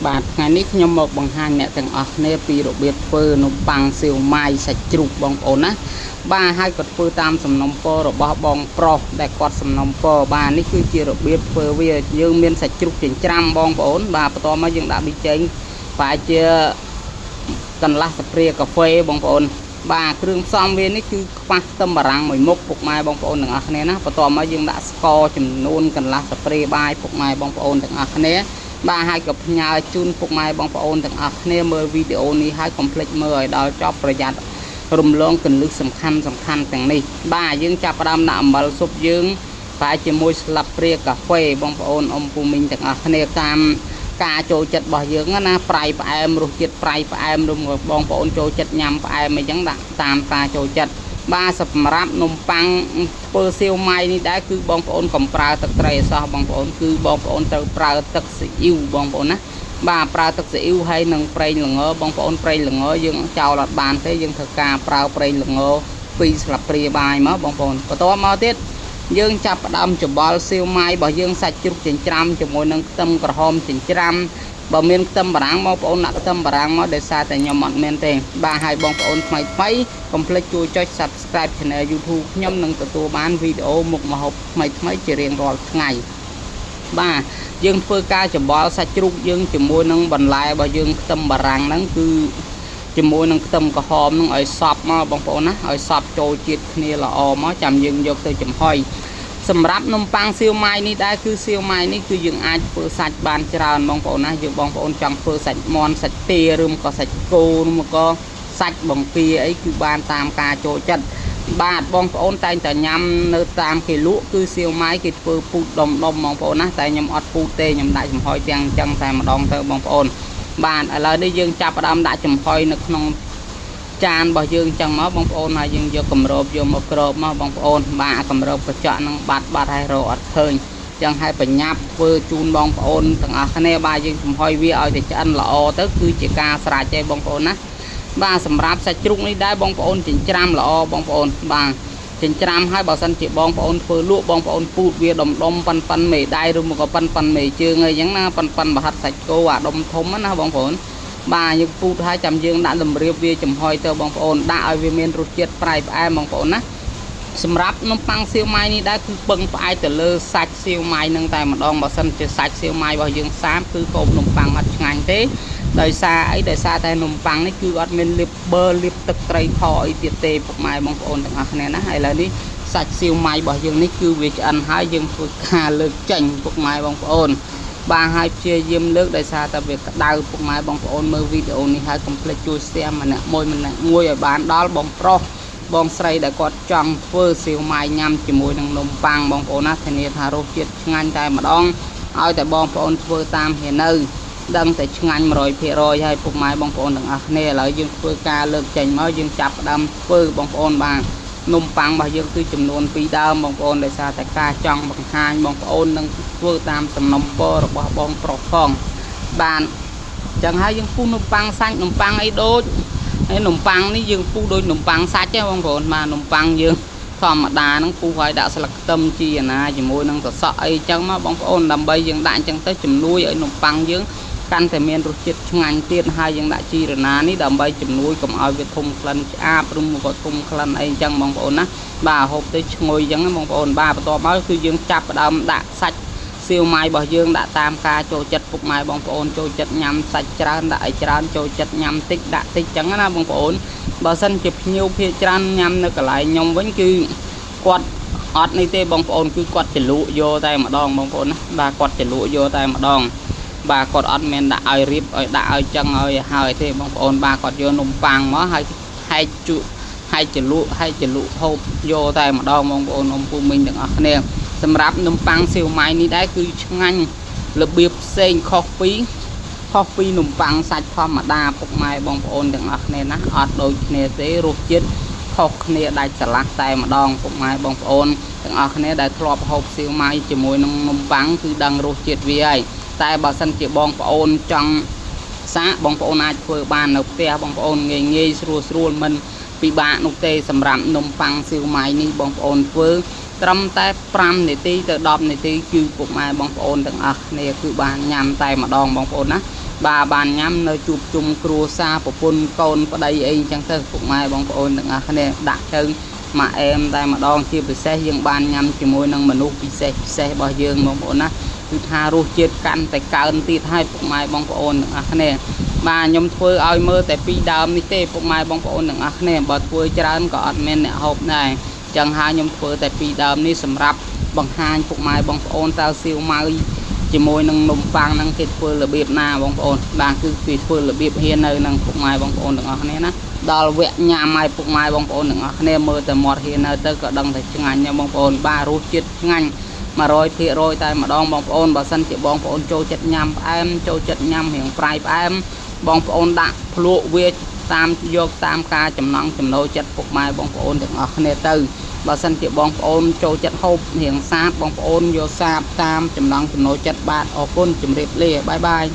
បាទថ្ងៃនេះខ្ញុំមកបង្ហាញអ្នកទាំងអស់គ្នាពីរបៀបធ្វើនំប៉័ងសៀវម៉ាយសាច់ជ្រូកបងប្អូនណាបាទហើយគាត់ធ្វើតាមសំណុំពររបស់បងប្រុសដែលគាត់សំណុំពរបាទនេះគឺជារបៀបធ្វើវាយើងមានសាច់ជ្រូកចិញ្ច្រាំបងប្អូនបាទបន្ទាប់មកយើងដាក់ប៊ីចេងប្រហែលជាកន្លះស្ព្រាកាហ្វេបងប្អូនបាទគ្រឿងផ្សំវានេះគឺខ្វះខ្ទឹមបារាំងមួយមុខពុកម៉ែបងប្អូនទាំងអស់គ្នាណាបន្ទាប់មកយើងដាក់ស្ករចំនួនកន្លះស្ព្រាបាយពុកម៉ែបងប្អូនទាំងអស់គ្នាបាទហើយក៏ផ្ញើជូនពុកម៉ែបងប្អូនទាំងអស់គ្នាមើលវីដេអូនេះហើយកុំភ្លេចមើលឲ្យដល់ចប់ប្រយ័ត្នរំលងគន្លឹះសំខាន់ទាំងនេះបាទយើងចាប់ផ្ដើមដាក់អំបិលស៊ុបយើងប្រហែលជាមួយស្លាបព្រាកាហ្វេបងប្អូនអ៊ំពូមីងទាំងអស់គ្នាតាមការចូលចិត្តរបស់យើងណាប្រៃផ្អែមរសជាតិប្រៃផ្អែមរំបងប្អូនចូលចិត្តញ៉ាំផ្អែមអីចឹងដាក់តាមការចូលចិត្តបាទសម្រាប់នំប៉័ងធ្វើសៀវម៉ាយនេះដែរគឺបងប្អូនកុំប្រើទឹកត្រីអសោះបងប្អូនគឺបងប្អូនត្រូវប្រើទឹកស៊ីអ៊ីវបងប្អូនណាបាទប្រើទឹកស៊ីអ៊ីវហើយនឹងប្រេងល្ងបងប្អូនប្រេងល្ងយើងចោលអត់បានទេយើងត្រូវការប្រើប្រេងល្ង2ស្លាបព្រាបាយមកបងប្អូនបន្ទាប់មកទៀតយើងចាប់ផ្ដើមច្បល់សៀវម៉ាយរបស់យើងសាច់ជ្រូកចិញ្ច្រាំជាមួយនឹងខ្ទឹមក្រហមចិញ្ច្រាំបើមានខ្ទឹមបារាំងបងប្អូនដាក់ខ្ទឹមបារាំងមកដោយសារតែខ្ញុំអត់មានទេបាទហើយបងប្អូនថ្មីកុំភ្លេចជួយចុច Subscribe Channel YouTube ខ្ញុំនឹងទទួលបានវីដេអូមុខម្ហូបថ្មីជារៀងរាល់ថ្ងៃបាទយើងធ្វើការច្បល់សាច់ជ្រូកយើងជាមួយនឹងបន្លែរបស់យើងខ្ទឹមបារាំងហ្នឹងគឺជាមួយនឹងខ្ទឹមក្រហមនឹងឲ្យសប់មកបងប្អូនណាឲ្យសប់ចូលជាតិគ្នាល្អមកចាំយើងយកទៅចំហុយសម្រាប់នំប៉័ងសៀវម៉ាយនេះដែរគឺសៀវម៉ាយនេះគឺយើងអាចធ្វើសាច់បានច្រើនបងប្អូនណាយើងបងប្អូនចង់ធ្វើសាច់មាន់សាច់ទាឬក៏សាច់គោឬក៏សាច់បង្គាអីគឺបានតាមការចូលចិត្តបាទបងប្អូនតែងតែញ៉ាំនៅតាមគេលក់គឺសៀវម៉ាយគេធ្វើពូតដុំបងប្អូនណាតែខ្ញុំអត់ពូតទេខ្ញុំដាក់ចំហុយទាំងអញ្ចឹងតែម្ដងទៅបងប្អូនបាទឥឡូវនេះយើងចាប់ផ្ដើមដាក់ចំហុយនៅក្នុងចានរបស់យើងចឹងមកបងប្អូនហើយយើងយកគម្របយកមកក្របមកបងប្អូនបាទគម្របកញ្ចក់នឹងបាត់ហើយរកអត់ឃើញចឹងហើយបញ្ញាប់ធ្វើជូនបងប្អូនទាំងអស់គ្នាបាទយើងចំហុយវាឲ្យតែឆ្អិនល្អទៅគឺជាការស្រេចទេបងប្អូនណាបាទសម្រាប់សាច់ជ្រូកនេះដែរបងប្អូនចិញ្ច្រាំល្អបងប្អូនបាទចិញ្ច្រាំហើយបើសិនជាបងប្អូនធ្វើលក់បងប្អូនពូតវាដុំប៉ិនមេដៃឬមកក៏ប៉ិនមេជើងអីចឹងណាប៉ិនបរហាត់សាច់គោអាដុំធំណាបងប្អូនបាទយើងពូតហើយចាំយើងដាក់តម្រៀបវាចំហុយទៅបងប្អូនដាក់ឲ្យវាមានរសជាតិប្រៃផ្អែមបងប្អូនណាសម្រាប់នំប៉័ងសៀវម៉ាយនេះដែរគឺពឹងផ្អែកទៅលើសាច់សៀវម៉ាយនឹងតែម្ដងបើសិនជាសាច់សៀវម៉ាយរបស់យើងសាមគឺកូបនំប៉័ងអត់ឆ្ងាញ់ទេដោយសារអីដោយសារតែនំប៉័ងនេះគឺអត់មានលាបប៊ឺលាបទឹកត្រីខអីទៀតទេពុកម៉ែបងប្អូនទាំងអស់គ្នាណាហើយឥឡូវនេះសាច់សៀវម៉ាយរបស់យើងនេះគឺវាឆ្អិនហើយយើងធ្វើការលើកចេញពុកម៉ែបងប្អូនបាទហើយព្យាយាមលើកដោយសារតែវាក្តៅពុកម៉ែបងប្អូនមើលវីដេអូនេះហើយកុំភ្លេចជួយ share ម្នាក់មួយឲ្យបានដល់បងប្រុសបងស្រីដែលគាត់ចង់ធ្វើសៀវម៉ាយញ៉ាំជាមួយនឹងនំប៉័ងបងប្អូនណាធានាថារសជាតិឆ្ងាញ់តែម្ដងឲ្យតែបងប្អូនធ្វើតាមហ៊ាននៅដឹងតែឆ្ងាញ់ 100% ហើយពុកម៉ែបងប្អូនទាំងអស់គ្នាឥឡូវយើងធ្វើការលើកចេញមកយើងចាប់ផ្ដើមធ្វើបងប្អូនបាទនំប៉័ងរបស់យើងគឺចំនួន2ដើមបងប្អូនដោយសារតែការចង់បង្ហាញបងប្អូននឹងធ្វើតាមសំណុំពររបស់បងប្រុសផងបានអញ្ចឹងហើយយើងពុះនំប៉័ងសាច់នំប៉័ងអីដូចហើយនំប៉័ងនេះយើងពុះដូចនំប៉័ងសាច់ទេបងប្អូនបាទនំប៉័ងយើងធម្មតាហ្នឹងពុះឲ្យដាក់ស្លឹកខ្ទឹមជីណាជាមួយនឹងសសក់អីចឹងមកបងប្អូនដើម្បីយើងដាក់អញ្ចឹងទៅជំនួយឲ្យនំប៉័ងយើងកាន់តែមានរសជាតិឆ្ងាញ់ទៀតហើយយើងដាក់ជីរណានេះដើម្បីជំនួយកុំឲ្យវាធំក្លិនឆ្អាបឬមកក៏ធំក្លិនអីចឹងបងប្អូនណាបាទហូបទៅឈ្ងុយចឹងបងប្អូនបាទបន្ទាប់មកគឺយើងចាប់ផ្ដើមដាក់សាច់សៀវម៉ាយរបស់យើងដាក់តាមការចូលចិត្តពុកម៉ែបងប្អូនចូលចិត្តញ៉ាំសាច់ច្រើនដាក់ឲ្យច្រើនចូលចិត្តញ៉ាំតិចដាក់តិចចឹងណាបងប្អូនបើសិនជាភ្ញៀវភាគច្រើនញ៉ាំនៅកន្លែងខ្ញុំវិញគឺគាត់អត់នេះទេបងប្អូនគឺគាត់ចលក់យកតែម្ដងបងប្អូនណាបាទគាត់ចលក់យកតែម្ដងបាទគាត់អត់មានដាក់ឲ្យរៀបឲ្យដាក់ឲ្យចឹងឲ្យហើយទេបងប្អូនបាទគាត់យកនំប៉័ងមកហើយហែកជក់ហែកចលក់ហូបយកតែម្ដងបងប្អូនអ៊ំពូមីងទាំងអស់គ្នាសម្រាប់នំប៉័ងសៀវម៉ាយនេះដែរគឺឆ្ងាញ់របៀបផ្សេងខុសពីនំប៉័ងសាច់ធម្មតាពុកម៉ែបងប្អូនទាំងអស់គ្នាណាអត់ដូចគ្នាទេរសជាតិខុសគ្នាដាច់ស្រឡះតែម្ដងពុកម៉ែបងប្អូនទាំងអស់គ្នាដែលធ្លាប់ហូបសៀវម៉ាយជាមួយនឹងនំប៉័ងគឺដឹងរសជាតិវាហើយតែបើសិនជាបងប្អូនចង់សាកបងប្អូនអាចធ្វើបាននៅផ្ទះបងប្អូនងាយស្រួលមិនពិបាកនោះទេសម្រាប់នំប៉័ងសៀវម៉ាយនេះបងប្អូនធ្វើត្រឹមតែ5នាទីទៅ10នាទីគឺពុកម៉ែបងប្អូនទាំងអស់គ្នាគឺបានញ៉ាំតែម្ដងបងប្អូនណា bà bàn nhắm nơi chụp chung cua xa của phun con ở đây ấy chẳng thơ phục mai bóng ôn đừng này đặt chân mà em đây mà đón chia bị xe dương bàn nhắm chỉ môi năng mà nụ bị xe bao dương bóng ôn á cứ tha ru chết căn tại cơn tít hai phục mai bóng ôn đừng này mà nhom thưa ao mơ tại pi đàm ní tê phục mai bóng ôn đừng này bật thưa trán có men nè hộp này chẳng hai nhom thưa tại pi đàm ní sầm rập bằng hai phục mai bóng ôn tao siêu mai chỉ môi nâng nôm phang nâng kết phơi là bếp na bóng ôn đang cứ kết phơi là bếp hiền nơi nâng phục mai bóng ôn đừng này ná đào vẹn nhà mai phục mai bóng ôn đừng này mơ từ mọt hiền nơi tới có đăng thạch ngành nha bóng ôn ba rút chết ngành mà rồi thì rồi tại mà đong bóng ôn bà sân chị bóng ôn châu chất nhằm em châu chất nhằm hiện prai em bóng ôn đã lộ về tam vô tam ca chấm nắng chấm nấu chất phục mai bóng ôn đừng này từ bà sân chị bóng ôn châu chất hộp hiện sát bóng ôn vô sạp tam chấm nắng chấm nấu chất bạn ở côn chấm rệp lìa bye bye